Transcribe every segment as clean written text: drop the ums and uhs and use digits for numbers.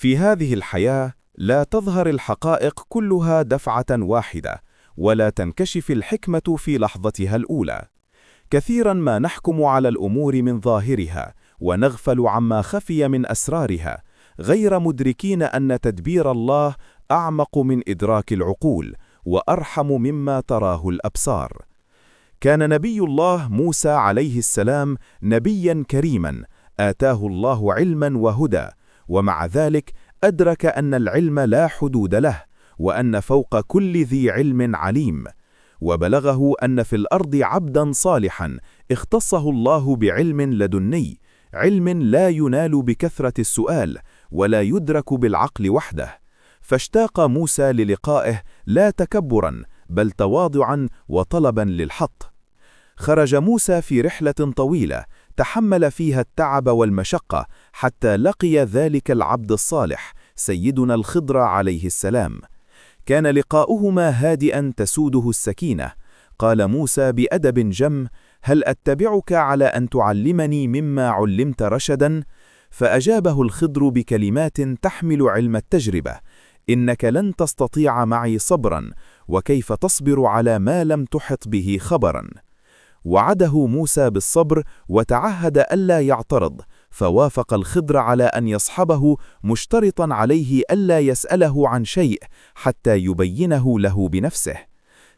في هذه الحياة لا تظهر الحقائق كلها دفعة واحدة، ولا تنكشف الحكمة في لحظتها الأولى. كثيرا ما نحكم على الأمور من ظاهرها، ونغفل عما خفي من أسرارها، غير مدركين أن تدبير الله أعمق من إدراك العقول، وأرحم مما تراه الأبصار. كان نبي الله موسى عليه السلام نبيا كريما، آتاه الله علما وهدى، ومع ذلك أدرك أن العلم لا حدود له، وأن فوق كل ذي علم عليم. وبلغه أن في الأرض عبدا صالحا اختصه الله بعلم لدني، علم لا ينال بكثرة السؤال، ولا يدرك بالعقل وحده. فاشتاق موسى للقائه لا تكبرا، بل تواضعا وطلبا للحط. خرج موسى في رحلة طويلة تحمل فيها التعب والمشقة، حتى لقي ذلك العبد الصالح سيدنا الخضر عليه السلام. كان لقاؤهما هادئا تسوده السكينة. قال موسى بأدب جم: هل أتبعك على أن تعلمني مما علمت رشدا؟ فأجابه الخضر بكلمات تحمل علم التجربة: إنك لن تستطيع معي صبرا، وكيف تصبر على ما لم تحط به خبرا. وعده موسى بالصبر، وتعهد ألا يعترض، فوافق الخضر على أن يصحبه، مشترطا عليه ألا يسأله عن شيء حتى يبينه له بنفسه.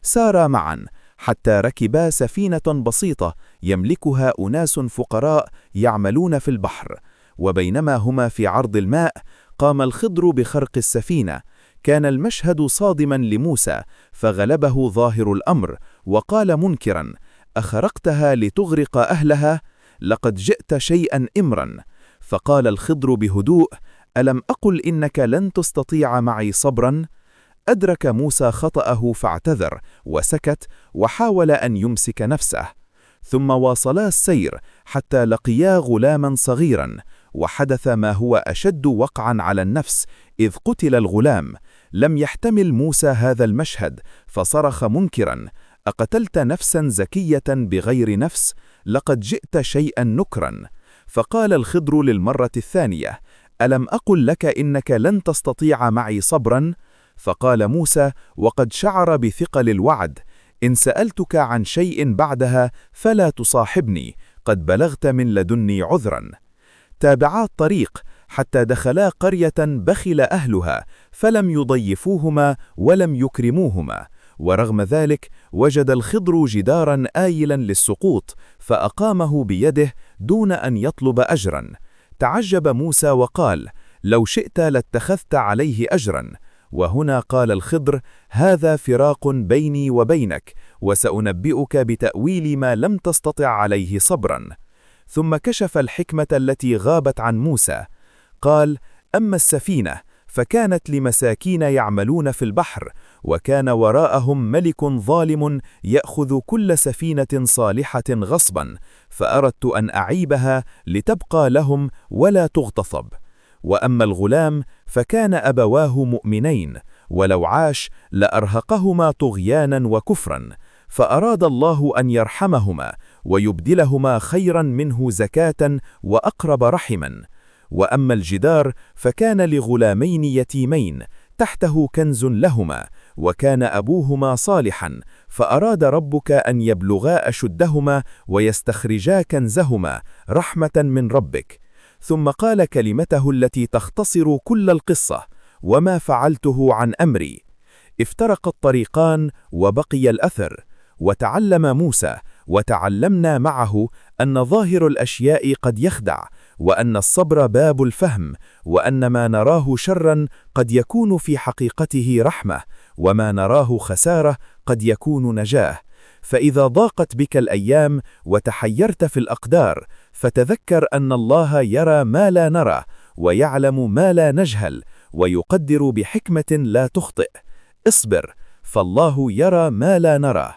سارا معا حتى ركبا سفينة بسيطة يملكها أناس فقراء يعملون في البحر. وبينما هما في عرض الماء، قام الخضر بخرق السفينة. كان المشهد صادما لموسى، فغلبه ظاهر الأمر، وقال منكرا: أخرقتها لتغرق أهلها؟ لقد جئت شيئا إمرا. فقال الخضر بهدوء: ألم أقل إنك لن تستطيع معي صبرا؟ أدرك موسى خطأه فاعتذر وسكت، وحاول أن يمسك نفسه. ثم واصلا السير حتى لقيا غلاما صغيرا، وحدث ما هو أشد وقعا على النفس، إذ قتل الغلام. لم يحتمل موسى هذا المشهد، فصرخ منكرا: أقتلت نفسا زكية بغير نفس؟ لقد جئت شيئا نكرا. فقال الخضر للمرة الثانية: ألم أقل لك إنك لن تستطيع معي صبرا؟ فقال موسى وقد شعر بثقل الوعد: إن سألتك عن شيء بعدها فلا تصاحبني، قد بلغت من لدني عذرا. تابعا الطريق حتى دخلا قرية بخل أهلها، فلم يضيفوهما ولم يكرموهما. ورغم ذلك وجد الخضر جدارا آيلا للسقوط، فأقامه بيده دون أن يطلب أجرا. تعجب موسى وقال: لو شئت لاتخذت عليه أجرا. وهنا قال الخضر: هذا فراق بيني وبينك، وسأنبئك بتأويل ما لم تستطع عليه صبرا. ثم كشف الحكمة التي غابت عن موسى. قال: أما السفينة فكانت لمساكين يعملون في البحر، وكان وراءهم ملك ظالم يأخذ كل سفينة صالحة غصبا، فأردت أن أعيبها لتبقى لهم ولا تغتصب. وأما الغلام فكان أبواه مؤمنين، ولو عاش لأرهقهما طغيانا وكفرا، فأراد الله أن يرحمهما ويبدلهما خيرا منه زكاة وأقرب رحما. وأما الجدار فكان لغلامين يتيمين تحته كنز لهما، وكان أبوهما صالحا، فأراد ربك أن يبلغا أشدهما ويستخرجا كنزهما رحمة من ربك. ثم قال كلمته التي تختصر كل القصة: وما فعلته عن أمري. افترق الطريقان وبقي الأثر. وتعلم موسى وتعلمنا معه أن ظاهر الأشياء قد يخدع، وأن الصبر باب الفهم، وأن ما نراه شرا قد يكون في حقيقته رحمة، وما نراه خسارة قد يكون نجاة. فإذا ضاقت بك الأيام وتحيرت في الأقدار، فتذكر أن الله يرى ما لا نرى، ويعلم ما لا نجهل، ويقدر بحكمة لا تخطئ. اصبر، فالله يرى ما لا نرى.